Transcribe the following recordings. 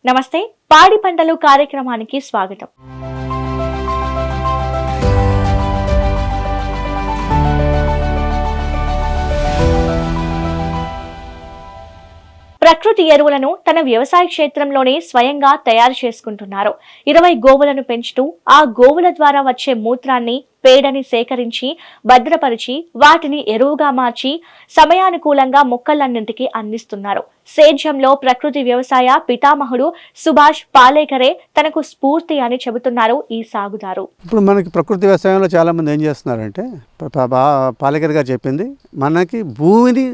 నమస్తే పాడి పంటలు కార్యక్రమానికి స్వాగతం. ప్రకృతి ఎరువులను తన వ్యవసాయ క్షేత్రంలోనే స్వయంగా తయారు చేసుకుంటున్నారు. 20 గోవులను పెంచుతూ ఆ గోవుల ద్వారా వచ్చే మూత్రాన్ని, పేడని సేకరించి భద్రపరిచి వాటిని ఎరువుగా మార్చి సమయానుకూలంగా మొక్కలన్నింటికి అందిస్తున్నారు. సేద్యంలో ప్రకృతి వ్యవసాయ పితామహుడు సుభాష్ పాలేకరే తనకు స్ఫూర్తి అని చెబుతున్నారు ఈ సాగుదారు. ఇప్పుడు మనకి ప్రకృతి వ్యవసాయంలో చాలామంది ఏం చేస్తున్నారంటే పాలేకర్ గారు చెప్పింది, మనకి భూమిని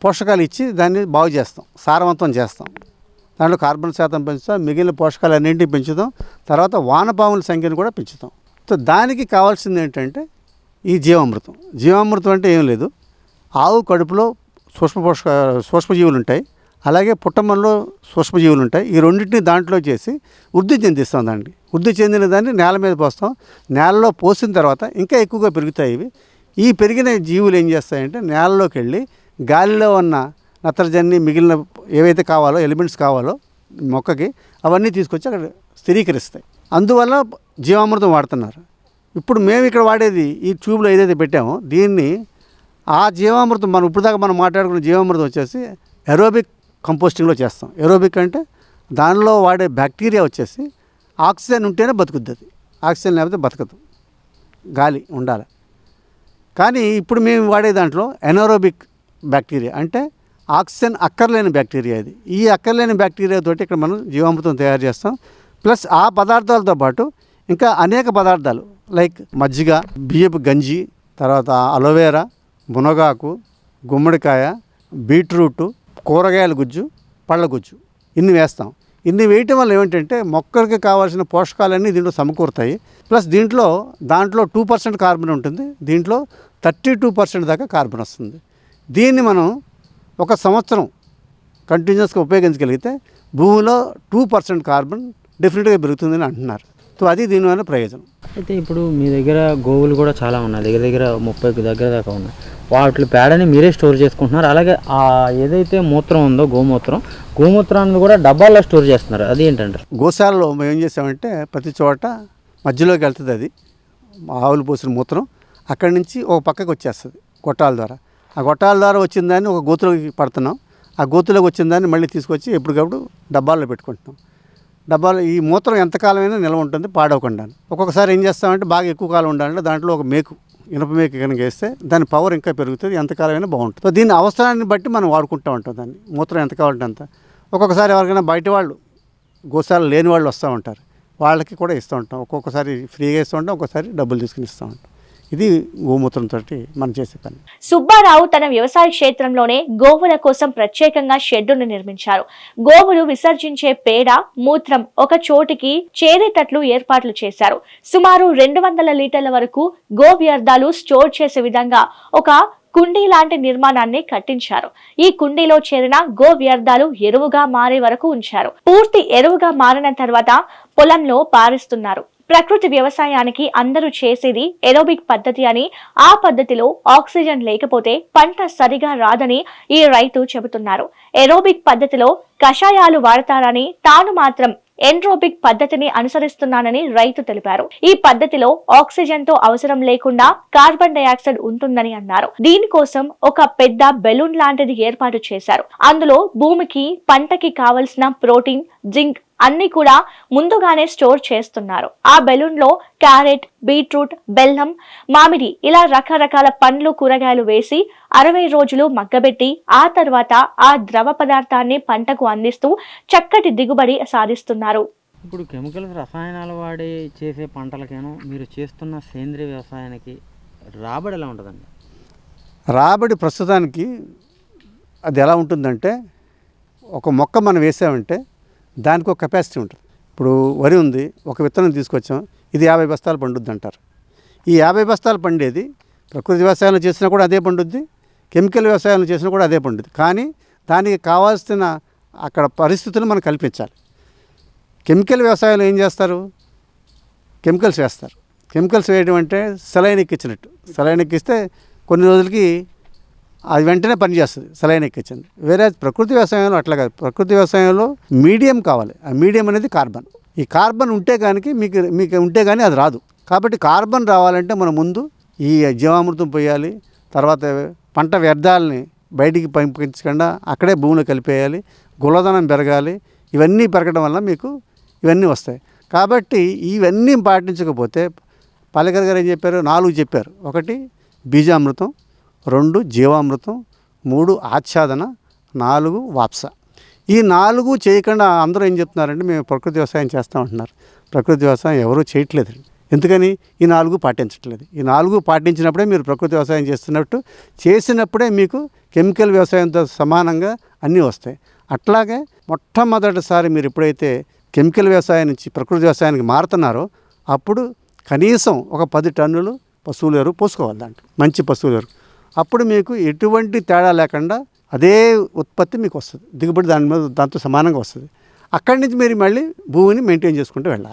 పోషకాలు ఇచ్చి దాన్ని బాగు చేస్తాం, సారవంతం చేస్తాం, దాంట్లో కార్బన్ శాతం పెంచుతాం, మిగిలిన పోషకాలు అన్నింటినీ పెంచుతాం, తర్వాత వానపాముల సంఖ్యను కూడా పెంచుతాం. సో దానికి కావాల్సింది ఏంటంటే ఈ జీవామృతం. జీవామృతం అంటే ఏం లేదు, ఆవు కడుపులో సూక్ష్మజీవులు ఉంటాయి, అలాగే పుట్టమల్లో సూక్ష్మజీవులు ఉంటాయి. ఈ రెండింటిని దాంట్లో చేసి వృద్ధి చెందిస్తాం. దాన్ని వృద్ధి చెందిన దాన్ని నేల మీద పోస్తాం. నేలలో పోసిన తర్వాత ఇంకా ఎక్కువగా పెరుగుతాయి ఇవి. ఈ పెరిగిన జీవులు ఏం చేస్తాయంటే నేలలోకి వెళ్ళి గాలిలో ఉన్న నత్రజని, మిగిలిన ఏవైతే కావాలో ఎలిమెంట్స్ కావాలో మొక్కకి అవన్నీ తీసుకొచ్చి అక్కడ స్థిరీకరిస్తాయి. అందువల్ల జీవామృతం వాడుతున్నారు. ఇప్పుడు మేము ఇక్కడ వాడేది ఈ ట్యూబ్లో ఏదైతే పెట్టామో దీన్ని, ఆ జీవామృతం మనం ఇప్పుడు దాకా మనం మాట్లాడుకున్న జీవామృతం వచ్చేసి ఎరోబిక్ కంపోస్టింగ్లో చేస్తాం. ఎరోబిక్ అంటే దానిలో వాడే బ్యాక్టీరియా వచ్చేసి ఆక్సిజన్ ఉంటేనే బతుకుద్ది. అది ఆక్సిజన్ లేకపోతే బతకదు, గాలి ఉండాలి. కానీ ఇప్పుడు మేము వాడే దాంట్లో ఎనరోబిక్ బ్యాక్టీరియా అంటే ఆక్సిజన్ అక్కర్లేని బ్యాక్టీరియా. ఇది ఈ అక్కర్లేని బ్యాక్టీరియాతోటి ఇక్కడ మనం జీవామృతం తయారు చేస్తాం. ప్లస్ ఆ పదార్థాలతో పాటు ఇంకా అనేక పదార్థాలు లైక్ మజ్జిగ, బియ్యపు గంజి, తర్వాత అలోవేరా, మునగాకు, గుమ్మడికాయ, బీట్రూటు, కూరగాయల గుజ్జు, పళ్ళ గుజ్జు ఇన్ని వేస్తాం. ఇన్ని వేయటం వల్ల ఏమిటంటే మొక్కలకి కావాల్సిన పోషకాలన్నీ దీంట్లో సమకూరుతాయి. ప్లస్ దాంట్లో 2% కార్బన్ ఉంటుంది, దీంట్లో 32% దాకా కార్బన్ వస్తుంది. దీన్ని మనం ఒక సంవత్సరం కంటిన్యూస్గా ఉపయోగించగలిగితే భూమిలో 2% కార్బన్ డెఫినెట్గా పెరుగుతుందని అంటున్నారు. సో అది దీనివల్ల ప్రయోజనం. అయితే ఇప్పుడు మీ దగ్గర గోవులు కూడా చాలా ఉన్నాయి, దగ్గర 30 దగ్గర దాకా ఉన్నాయి. వాటి పేడని మీరే స్టోర్ చేసుకుంటున్నారు. అలాగే ఏదైతే మూత్రం ఉందో గోమూత్రాన్ని కూడా డబ్బాల్లో స్టోర్ చేస్తున్నారు. అది ఏంటంటారు? గోశాలలో మేము ఏం చేసామంటే ప్రతి చోట మధ్యలోకి వెళ్తుంది. అది ఆవులు పోసిన మూత్రం అక్కడి నుంచి ఒక పక్కకు వచ్చేస్తుంది గొట్టాల ద్వారా. ఆ గొట్టాల ద్వారా వచ్చిన దాన్ని ఒక గోతులోకి పడుతున్నాం. ఆ గోతులోకి వచ్చిన దాన్ని మళ్ళీ తీసుకొచ్చి ఎప్పటికప్పుడు డబ్బాల్లో పెట్టుకుంటున్నాం. డబ్బాలు ఈ మూత్రం ఎంతకాలమైనా నిల్వ ఉంటుంది, పాడవకుండా. ఒక్కొక్కసారి ఏం చేస్తామంటే బాగా ఎక్కువ కాలం ఉండాలంటే దాంట్లో ఒక ఇనుప మేకు కనుక వేస్తే దాని పవర్ ఇంకా పెరుగుతుంది, ఎంతకాలమైనా బాగుంటుంది. సో దీని అవసరాన్ని బట్టి మనం వాడుకుంటూ ఉంటాం. దాన్ని మూత్రం ఎంత కావాలంటే అంత. ఒక్కొక్కసారి ఎవరికైనా బయట వాళ్ళు గోశాల లేని వాళ్ళు వస్తూ ఉంటారు, వాళ్ళకి కూడా ఇస్తూ ఉంటాం. ఒక్కొక్కసారి ఫ్రీగా ఇస్తూ ఉంటాం, ఒక్కొక్కసారి డబ్బులు తీసుకుని ఇస్తూ ఉంటాం. ఇది గోమూత్రంతో మనం చేసే పని. సుబ్బారావు తన వ్యవసాయ క్షేత్రంలోనే గోవుల కోసం ప్రత్యేకంగా షెడ్డును నిర్మించారు. గోవులు విసర్జించే పేడ, మూత్రం ఒక చోటికి చేరేటట్లు ఏర్పాట్లు చేశారు. సుమారు 200 లీటర్ల వరకు గో వ్యర్థాలు స్టోర్ చేసే విధంగా ఒక కుండీ లాంటి నిర్మాణాన్ని కట్టించారు. ఈ కుండీలో చేరిన గో వ్యర్థాలు ఎరువుగా మారే వరకు ఉంచారు. పూర్తి ఎరువుగా మారిన తర్వాత పొలంలో పారిస్తున్నారు. ప్రకృతి వ్యవసాయానికి అందరూ చేసేది ఎరోబిక్ పద్ధతి అని, ఆ పద్ధతిలో ఆక్సిజన్ లేకపోతే పంట సరిగా రాదని ఈ రైతు చెబుతున్నారు. ఎరోబిక్ పద్ధతిలో కషాయాలు వాడతారని, తాను మాత్రం ఎండ్రోబిక్ పద్ధతిని అనుసరిస్తున్నానని రైతు తెలిపారు. ఈ పద్ధతిలో ఆక్సిజన్ తో అవసరం లేకుండా కార్బన్ డైఆక్సైడ్ ఉంటుందని అన్నారు. దీనికోసం ఒక పెద్ద బెలూన్ లాంటిది ఏర్పాటు చేశారు. అందులో భూమికి, పంటకి కావలసిన ప్రోటీన్, జింక్ అన్ని కూడా ముందుగానే స్టోర్ చేస్తున్నారు. ఆ బెలూన్ లో క్యారెట్, బీట్రూట్, బెల్లం, మామిడి ఇలా రకరకాల పండ్లు, కూరగాయలు వేసి 60 రోజులు మగ్గబెట్టి ఆ తర్వాత ఆ ద్రవ పదార్థాన్ని పంటకు అందిస్తూ చక్కటి దిగుబడి సాధిస్తున్నారు. ఇప్పుడు కెమికల్స్, రసాయనాలు వాడి చేసే పంటలకేనో మీరు చేస్తున్న సేంద్రీయ వ్యవసాయానికి రాబడి ఎలా ఉంటుందండి? రాబడి ప్రస్తుతానికి అది ఎలా ఉంటుందంటే, ఒక మొక్క మనం వేసామంటే దానికి ఒక కెపాసిటీ ఉంటుంది. ఇప్పుడు వరి ఉంది, ఒక విత్తనం తీసుకొచ్చాం, ఇది 50 బస్తాలు పండుద్ది అంటారు. ఈ 50 బస్తాలు పండేది ప్రకృతి వ్యవసాయంలో చేసినా కూడా అదే పండుద్ది, కెమికల్ వ్యవసాయంలో చేసినా కూడా అదే పండుద్ది. కానీ దానికి కావాల్సిన అక్కడ పరిస్థితులు మనం కల్పించాలి. కెమికల్ వ్యవసాయంలో ఏం చేస్తారు? కెమికల్స్ వేస్తారు. కెమికల్స్ వేయడం అంటే సెలైన్ ఎక్కించినట్టు. సెలైన్ ఎక్కిస్తే కొన్ని రోజులకి అది వెంటనే పనిచేస్తుంది సెలైన్ ఎక్కించింది. వేరే ప్రకృతి వ్యవసాయంలో అట్లా కాదు. ప్రకృతి వ్యవసాయంలో మీడియం కావాలి. ఆ మీడియం అనేది కార్బన్. ఈ కార్బన్ ఉంటే కానీ మీకు ఉంటే కానీ అది రాదు. కాబట్టి కార్బన్ రావాలంటే మనం ముందు ఈ జీవామృతం పోయాలి. తర్వాత పంట వ్యర్థాలని బయటికి పంపించకుండా అక్కడే భూమిలో కలిపేయాలి. గుల్లదనం పెరగాలి. ఇవన్నీ పెరగడం వల్ల మీకు ఇవన్నీ వస్తాయి. కాబట్టి ఇవన్నీ పాటించకపోతే పాలేకర్ గారు ఏం చెప్పారు? 4 చెప్పారు. 1 బీజామృతం, 2 జీవామృతం, 3 ఆచ్ఛాదన, 4 వాప్స. ఈ 4 చేయకుండా అందరూ ఏం చెప్తున్నారంటే మేము ప్రకృతి వ్యవసాయం చేస్తామంటున్నారు. ప్రకృతి వ్యవసాయం ఎవరూ చేయట్లేదండి. ఎందుకని? ఈ 4 పాటించట్లేదు. ఈ 4 పాటించినప్పుడే మీరు ప్రకృతి వ్యవసాయం చేసినప్పుడే మీకు కెమికల్ వ్యవసాయంతో సమానంగా అన్నీ వస్తాయి. అట్లాగే మొట్టమొదటిసారి మీరు ఎప్పుడైతే కెమికల్ వ్యవసాయం నుంచి ప్రకృతి వ్యవసాయానికి మారుతున్నారో అప్పుడు కనీసం ఒక 10 టన్నులు పశువుల ఎరువు పోసుకోవాలి. దాంట్లో మంచి పశువుల ఎరువు. అప్పుడు మీకు ఎటువంటి తేడా లేకుండా అదే ఉత్పత్తి మీకు వస్తుంది. దిగుబడి దాంతో సమానంగా వస్తుంది. అక్కడి నుంచి మీరు మళ్ళీ భూమిని మెయింటైన్ చేసుకుంటూ వెళ్ళాలి.